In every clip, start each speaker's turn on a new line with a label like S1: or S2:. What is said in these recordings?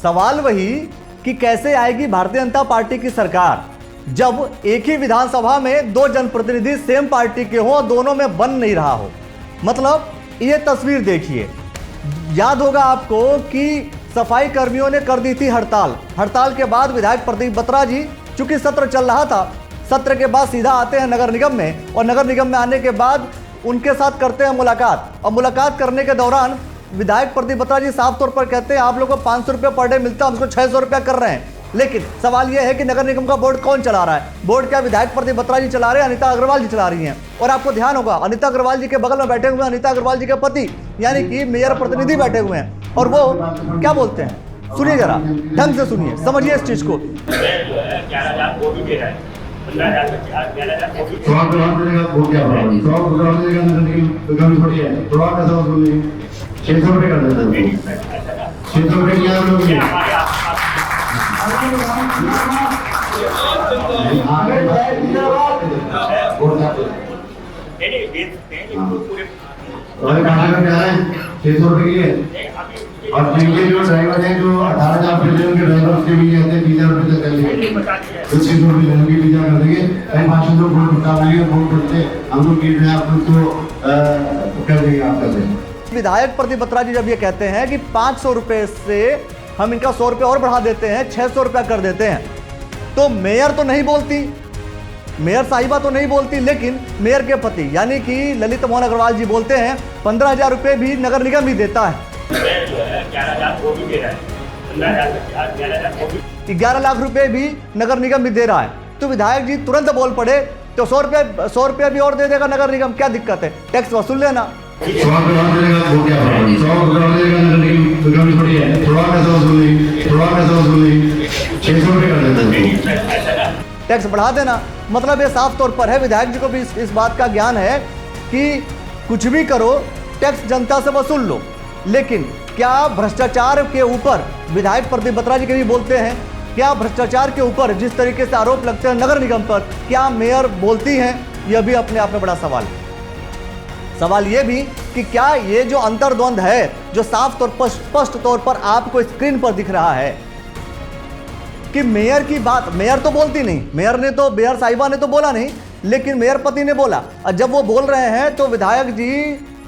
S1: सवाल वही कि कैसे आएगी भारतीय जनता पार्टी की सरकार जब एक ही विधानसभा में दो जनप्रतिनिधि सेम पार्टी के हो, दोनों में बन नहीं रहा हो। मतलब ये तस्वीर देखिए, याद होगा आपको कि सफाई कर्मियों ने कर दी थी हड़ताल के बाद विधायक प्रदीप बत्रा जी, चूंकि सत्र चल रहा था, सत्र के बाद सीधा आते हैं नगर निगम में, और नगर निगम में आने के बाद उनके साथ करते हैं मुलाकात। और मुलाकात करने के दौरान विधायक प्रदीप बत्रा जी साफ तौर पर कहते हैं आप लोगों को 500 रुपये पर डे मिलता है, हम उसको 600 रुपया कर रहे हैं। लेकिन सवाल यह है कि नगर निगम का बोर्ड कौन चला रहा है? बोर्ड क्या विधायक प्रदीप बत्रा जी चला रहे हैं, अनीता अग्रवाल जी चला रही हैं। और आपको ध्यान होगा अनीता अग्रवाल जी के बगल में बैठे हुए हैं अनीता अग्रवाल जी के पति यानी कि मेयर प्रतिनिधि बैठे हुए हैं, और वो क्या बोलते हैं, सुनिए जरा, ढंग से सुनिए, समझिए इस चीज को।
S2: और जिनके जो ड्राइवर हैं जो 18,000 रुपये उनके ड्राइवर के भी कहते हैं 20,000 रुपये तक कर लेंगे, तो 600 रुपये लेंगे, 20,000 कर देंगे। कहीं 500 वोट निकालेंगे, वोट करते हम लोग गिर रहे, आप लोग तो कर देंगे, आप कर देंगे।
S1: विधायक प्रदीप बत्रा जी जब ये कहते हैं कि 500 रुपये से हम इनका 100 रुपये और बढ़ा देते हैं, 600 रुपया कर देते हैं, तो मेयर तो नहीं बोलती, मेयर साहिबा तो नहीं बोलती, लेकिन मेयर के पति यानी कि ललित मोहन अग्रवाल जी बोलते हैं 15,000 रुपये भी नगर निगम ही देता है, 11 लाख रुपए भी नगर निगम भी दे रहा है। तो विधायक जी तुरंत बोल पड़े तो 100 रुपये भी और दे देगा नगर निगम, क्या दिक्कत है, टैक्स वसूल लेना। टैक्स बढ़ा देना। मतलब ये साफ तौर पर है, विधायक जी को भी इस बात का ज्ञान है कि कुछ भी करो टैक्स जनता से वसूल लो। लेकिन क्या भ्रष्टाचार के ऊपर, विधायक प्रदीप बत्रा जी के भी बोलते हैं, क्या भ्रष्टाचार के ऊपर जिस तरीके से आरोप लगते हैं नगर निगम पर, क्या मेयर बोलती हैं? यह भी अपने आप में बड़ा सवाल है। सवाल यह भी कि क्या ये जो अंतर्द्वंद है, जो साफ तौर पर स्पष्ट तौर पर आपको स्क्रीन पर दिख रहा है कि मेयर की बात, मेयर तो बोलती नहीं, मेयर साहिबा ने तो बोला नहीं, लेकिन मेयर पति ने बोला। और जब वो बोल रहे हैं तो विधायक जी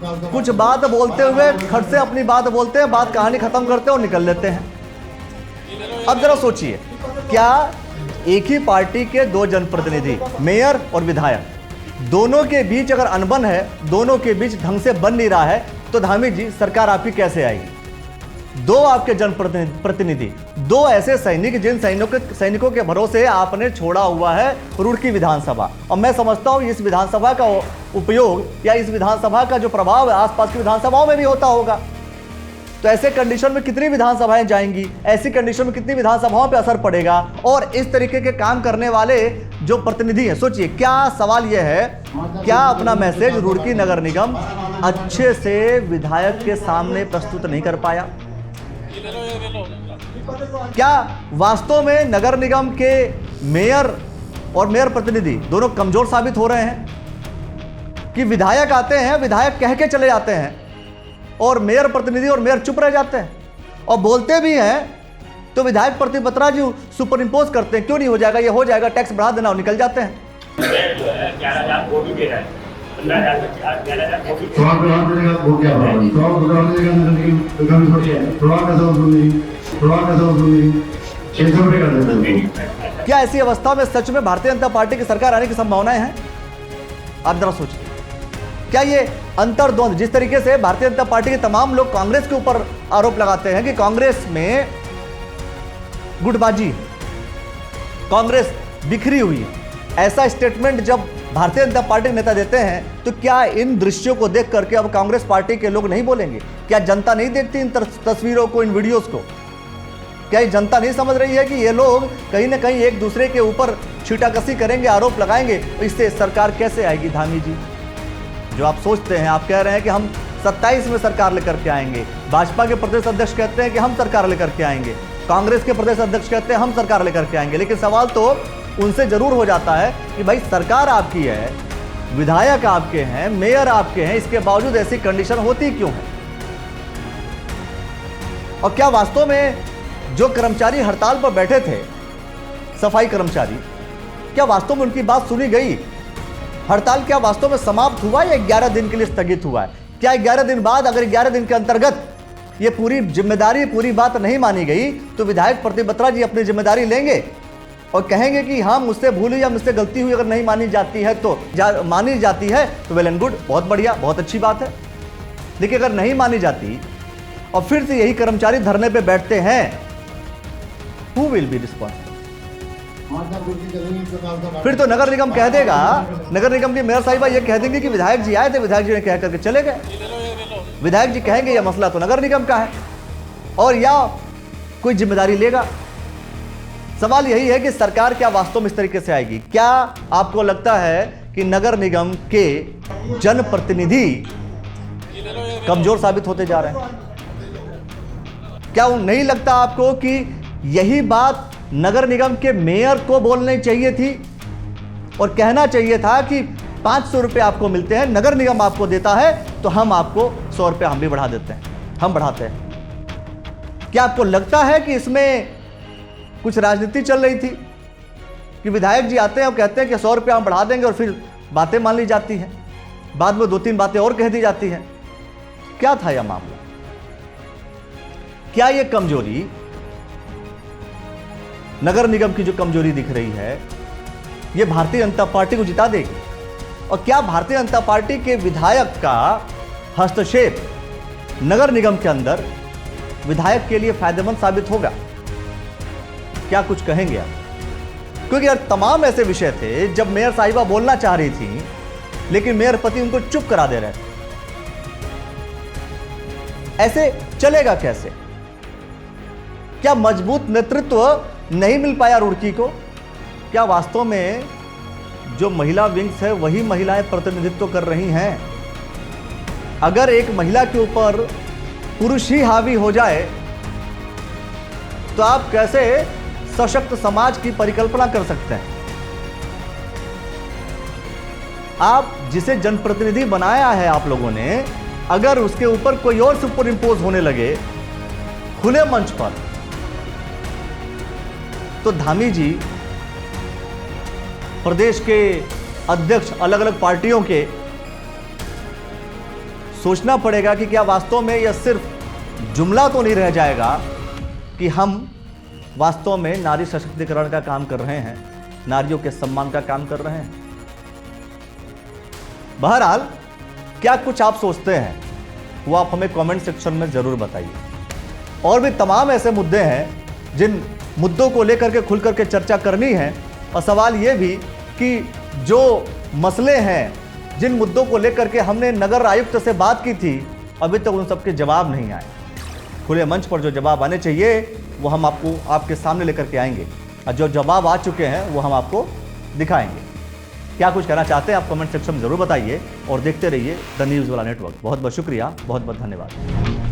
S1: कुछ बात बोलते हुए खट से अपनी बात बोलते हैं, बात कहानी खत्म करते हैं और निकल लेते हैं। अब जरा सोचिए, क्या एक ही पार्टी के दो जनप्रतिनिधि, मेयर और विधायक, दोनों के बीच अगर अनबन है, दोनों के बीच ढंग से बन नहीं रहा है, तो धामी जी सरकार आपकी कैसे आएगी? दो आपके जनप्रतिनिधि, दो ऐसे सैनिक जिन सैनिकों के भरोसे आपने छोड़ा हुआ है रुड़की विधानसभा, और मैं समझता हूं इस विधानसभा का उपयोग या इस विधानसभा का जो प्रभाव है आसपास की विधानसभाओं में भी होता होगा। तो ऐसे कंडीशन में कितनी विधानसभाएं जाएंगी, ऐसी कंडीशन में कितनी विधानसभाओं पे असर पड़ेगा, और इस तरीके के काम करने वाले जो प्रतिनिधि हैं, सोचिए, क्या सवाल यह है, क्या अपना मैसेज रुड़की नगर निगम अच्छे से विधायक के सामने प्रस्तुत नहीं कर पाया? क्या वास्तव में नगर निगम के मेयर और मेयर प्रतिनिधि दोनों कमजोर साबित हो रहे हैं कि विधायक आते हैं, विधायक कह के चले जाते हैं, और मेयर प्रतिनिधि और मेयर चुप रह जाते हैं, और बोलते भी हैं तो विधायक प्रदीप बत्रा जी सुपर इम्पोज करते हैं, क्यों नहीं हो जाएगा, ये हो जाएगा, टैक्स बढ़ा देना, और निकल जाते हैं। क्या ऐसी अवस्था में सच में भारतीय जनता पार्टी की सरकार आने की संभावनाएं हैं? आप जरा सोचिए, क्या ये अंतर्द्वंद, जिस तरीके से भारतीय जनता पार्टी के तमाम लोग कांग्रेस के ऊपर आरोप लगाते हैं कि कांग्रेस में गुटबाजी, कांग्रेस बिखरी हुई है, ऐसा स्टेटमेंट जब भारतीय जनता पार्टी के नेता देते हैं, तो क्या इन दृश्यों को देख करके अब कांग्रेस पार्टी के लोग नहीं बोलेंगे? क्या जनता नहीं देखती इन तस्वीरों को, इन वीडियोस को? क्या ये जनता नहीं समझ रही है कि ये लोग कहीं ना कहीं एक दूसरे के ऊपर छीटाकशी करेंगे, आरोप लगाएंगे? इससे सरकार कैसे आएगी धामी जी? जो आप सोचते हैं, आप कह रहे हैं कि हम 27 में सरकार लेकर के आएंगे, भाजपा के प्रदेश अध्यक्ष कहते हैं कि हम सरकार लेकर के आएंगे, कांग्रेस के प्रदेश अध्यक्ष कहते हैं हम सरकार लेकर के आएंगे, लेकिन सवाल तो उनसे जरूर हो जाता है कि भाई सरकार आपकी है, विधायक आपके हैं, मेयर आपके हैं, इसके बावजूद ऐसी कंडीशन होती क्यों है? और क्या वास्तव में जो कर्मचारी हड़ताल पर बैठे थे, सफाई कर्मचारी, क्या वास्तव में उनकी बात सुनी गई? हड़ताल क्या वास्तव में समाप्त हुआ या 11 दिन के लिए स्थगित हुआ है? क्या 11 दिन बाद, अगर 11 दिन के अंतर्गत ये पूरी जिम्मेदारी, पूरी बात नहीं मानी गई, तो विधायक प्रदीप बत्रा जी अपनी जिम्मेदारी लेंगे और कहेंगे कि हाँ, मुझसे भूल हुई या मुझसे गलती हुई, अगर नहीं मानी जाती है तो मानी जाती है तो वेल एंड गुड, बहुत बढ़िया, बहुत अच्छी बात है। लेकिन अगर नहीं मानी जाती और फिर से यही कर्मचारी धरने पे बैठते हैं, हु विल बी रिस्पॉन्सिबल? फिर तो नगर निगम कह देगा, नगर निगम की मेयर साहिबा ये कह देंगे कि विधायक जी आए थे, विधायक जी ने कह करके चले गए। विधायक जी कहेंगे यह मसला तो नगर निगम का है, और या कोई जिम्मेदारी लेगा। सवाल यही है कि सरकार क्या वास्तव में इस तरीके से आएगी? क्या आपको लगता है कि नगर निगम के जनप्रतिनिधि कमजोर साबित होते जा रहे हैं? क्या नहीं लगता आपको कि यही बात नगर निगम के मेयर को बोलनी चाहिए थी और कहना चाहिए था कि 500 रुपये आपको मिलते हैं, नगर निगम आपको देता है, तो हम आपको 100 रुपये हम भी बढ़ा देते हैं, हम बढ़ाते हैं। क्या आपको लगता है कि इसमें कुछ राजनीति चल रही थी कि विधायक जी आते हैं और कहते हैं कि 100 रुपये हम बढ़ा देंगे और फिर बातें मान ली जाती हैं, बाद में 2-3 बातें और कह दी जाती हैं? क्या था यह मामला? क्या यह कमजोरी, नगर निगम की जो कमजोरी दिख रही है, यह भारतीय जनता पार्टी को जिता देगी? और क्या भारतीय जनता पार्टी के विधायक का हस्तक्षेप नगर निगम के अंदर विधायक के लिए फायदेमंद साबित होगा? क्या कुछ कहेंगे आप? क्योंकि यार तमाम ऐसे विषय थे जब मेयर साहिबा बोलना चाह रही थी, लेकिन मेयर पति उनको चुप करा दे रहे थे। ऐसे चलेगा कैसे? क्या मजबूत नेतृत्व नहीं मिल पाया रुड़की को? क्या वास्तव में जो महिला विंग्स है वही महिलाएं प्रतिनिधित्व कर रही हैं? अगर एक महिला के ऊपर पुरुष ही हावी हो जाए तो आप कैसे सशक्त समाज की परिकल्पना कर सकते हैं? आप जिसे जनप्रतिनिधि बनाया है आप लोगों ने, अगर उसके ऊपर कोई और सुपर इंपोज होने लगे खुले मंच पर, तो धामी जी, प्रदेश के अध्यक्ष अलग अलग पार्टियों के, सोचना पड़ेगा कि क्या वास्तव में यह सिर्फ जुमला तो नहीं रह जाएगा कि हम वास्तव में नारी सशक्तिकरण का काम कर रहे हैं, नारियों के सम्मान का काम कर रहे हैं। बहरहाल क्या कुछ आप सोचते हैं वो आप हमें कमेंट सेक्शन में जरूर बताइए। और भी तमाम ऐसे मुद्दे हैं जिन मुद्दों को लेकर के खुल करके चर्चा करनी है, और सवाल ये भी कि जो मसले हैं, जिन मुद्दों को लेकर के हमने नगर आयुक्त से बात की थी, अभी तक उन सबके जवाब नहीं आए। खुले मंच पर जो जवाब आने चाहिए वो हम आपके सामने लेकर के आएंगे, और जो जवाब आ चुके हैं वो हम आपको दिखाएंगे। क्या कुछ कहना चाहते हैं आप कमेंट सेक्शन में जरूर बताइए, और देखते रहिए द न्यूज़ वाला नेटवर्क। बहुत बहुत शुक्रिया, बहुत बहुत धन्यवाद।